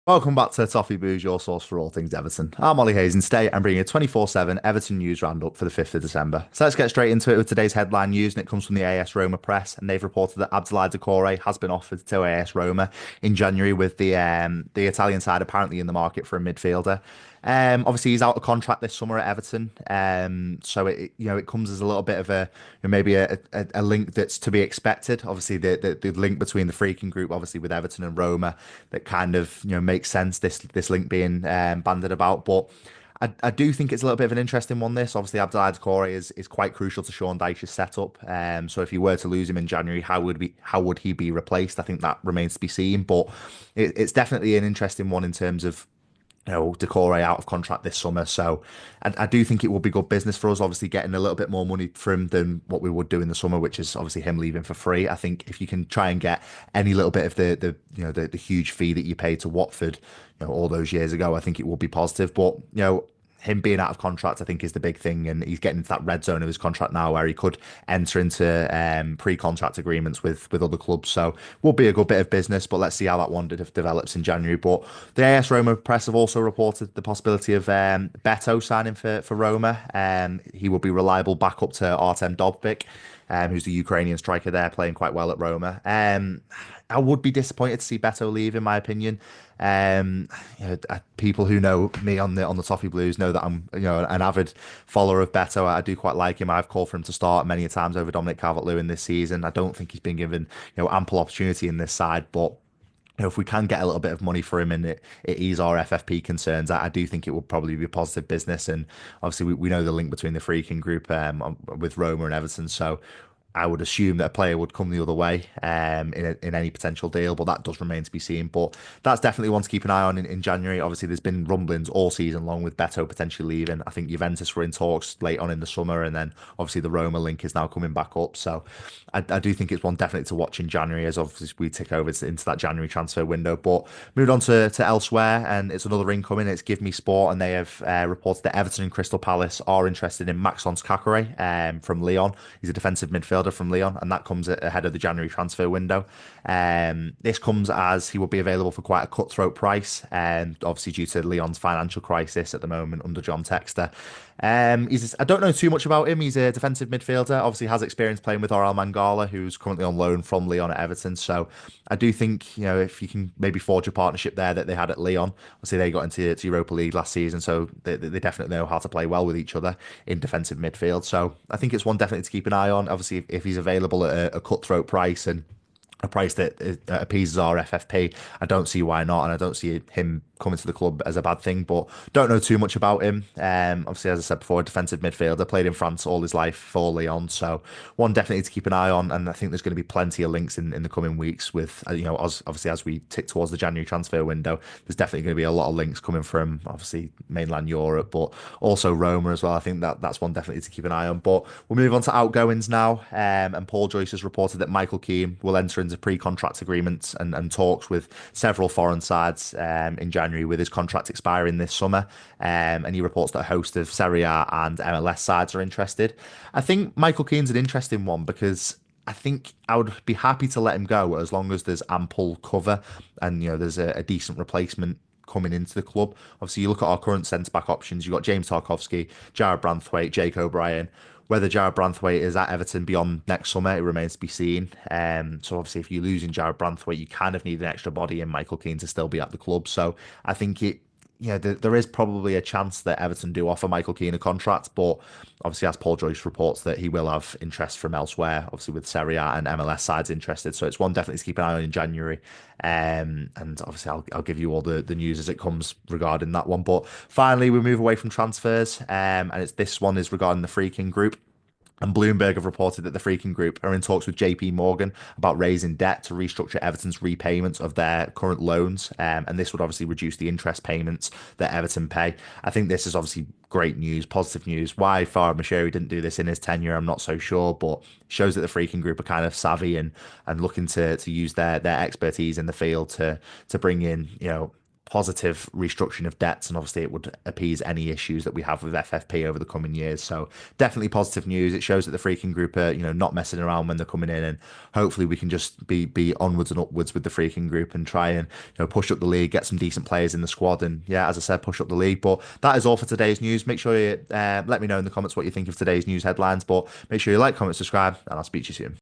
Welcome back to Toffee Booze, your source for all things Everton. I'm Ollie Hayes, and today I'm bringing a 24/7 Everton news roundup for the 5th of December. So let's get straight into it with today's headline news, and it comes from the AS Roma press, and they've reported that Abdoulaye Doucoure has been offered to AS Roma in January, with the Italian side apparently in the market for a midfielder. Obviously he's out of contract this summer at Everton, so it comes as a little bit of maybe a link that's to be expected. Obviously the link between the Freaking Group, obviously with Everton and Roma, that kind of makes sense. This link being banded about, but I do think it's a little bit of an interesting one. This obviously Abdoulaye Doucoure is quite crucial to Sean Dyche's setup. So if you were to lose him in January, how would he be replaced? I think that remains to be seen, but it's definitely an interesting one in terms of Decore out of contract this summer. So I do think it will be good business for us, obviously getting a little bit more money for him than what we would do in the summer, which is obviously him leaving for free. I think if you can try and get any little bit of the huge fee that you paid to Watford, all those years ago, I think it will be positive. But him being out of contract, I think, is the big thing, and he's getting into that red zone of his contract now, where he could enter into pre-contract agreements with other clubs. So, will be a good bit of business. But let's see how that one develops in January. But the AS Roma press have also reported the possibility of Beto signing for Roma. He will be reliable backup to Artem Dovbyk, who's the Ukrainian striker there, playing quite well at Roma. I would be disappointed to see Beto leave, in my opinion. People who know me on the Toffee Blues know that I'm an avid follower of Beto. I do quite like him. I've called for him to start many a times over Dominic Calvert-Lewin this season. I don't think he's been given ample opportunity in this side, but if we can get a little bit of money for him and it ease our FFP concerns, I do think it will probably be a positive business. And obviously, we know the link between the Freaking Group with Roma and Everton. So I would assume that a player would come the other way in any potential deal, but that does remain to be seen. But that's definitely one to keep an eye on in January. Obviously, there's been rumblings all season long with Beto potentially leaving. I think Juventus were in talks late on in the summer, and then obviously the Roma link is now coming back up. So I do think it's one definitely to watch in January, as obviously we tick over into that January transfer window. But moved on to elsewhere, and it's another incoming. It's Give Me Sport, and they have reported that Everton and Crystal Palace are interested in Maxence Caqueret from Lyon. He's a defensive midfielder from Lyon, and that comes ahead of the January transfer window. This comes as he will be available for quite a cutthroat price, and obviously due to Lyon's financial crisis at the moment under John Textor. I don't know too much about him. He's a defensive midfielder. Obviously, has experience playing with Oral Mangala, who's currently on loan from Lyon at Everton. So I do think if you can maybe forge a partnership there that they had at Lyon. Obviously, they got into Europa League last season, so they definitely know how to play well with each other in defensive midfield. So I think it's one definitely to keep an eye on. Obviously, if he's available at a cutthroat price and a price that appeases our FFP, I don't see why not, and I don't see him coming to the club as a bad thing, but don't know too much about him. Obviously, as I said before, defensive midfielder, played in France all his life for Lyon, so one definitely to keep an eye on, and I think there's going to be plenty of links in the coming weeks with, obviously as we tick towards the January transfer window, there's definitely going to be a lot of links coming from, obviously, mainland Europe, but also Roma as well. I think that's one definitely to keep an eye on, but we'll move on to outgoings now, and Paul Joyce has reported that Michael Keane will enter into pre-contract agreements and talks with several foreign sides in January, with his contract expiring this summer. And he reports that a host of Serie A and MLS sides are interested. I think Michael Keane's an interesting one because I think I would be happy to let him go as long as there's ample cover and there's a decent replacement coming into the club. Obviously, you look at our current centre back options. You've got James Tarkowski, Jared Branthwaite, Jake O'Brien. Whether Jared Branthwaite is at Everton beyond next summer, it remains to be seen. So obviously, if you're losing Jared Branthwaite, you kind of need an extra body in Michael Keane to still be at the club. So I think there is probably a chance that Everton do offer Michael Keane a contract, but obviously, as Paul Joyce reports, that he will have interest from elsewhere, obviously with Serie A and MLS sides interested. So it's one definitely to keep an eye on in January. And obviously, I'll give you all the news as it comes regarding that one. But finally, we move away from transfers, and this one is regarding the Freaking Group. And Bloomberg have reported that the Freaking Group are in talks with JP Morgan about raising debt to restructure Everton's repayments of their current loans. And this would obviously reduce the interest payments that Everton pay. I think this is obviously great news, positive news. Why Farhad Moshiri didn't do this in his tenure, I'm not so sure, but shows that the Freaking Group are kind of savvy and looking to use their expertise in the field to bring in, positive restructuring of debts, and obviously it would appease any issues that we have with FFP over the coming years. So definitely positive news. It shows that the freaking group are, not messing around when they're coming in, and hopefully we can just be onwards and upwards with the freaking group and try and push up the league, get some decent players in the squad, and yeah, as I said, push up the league. But that is all for today's news. Make sure you let me know in the comments what you think of today's news headlines. But make sure you like, comment, subscribe, and I'll speak to you soon.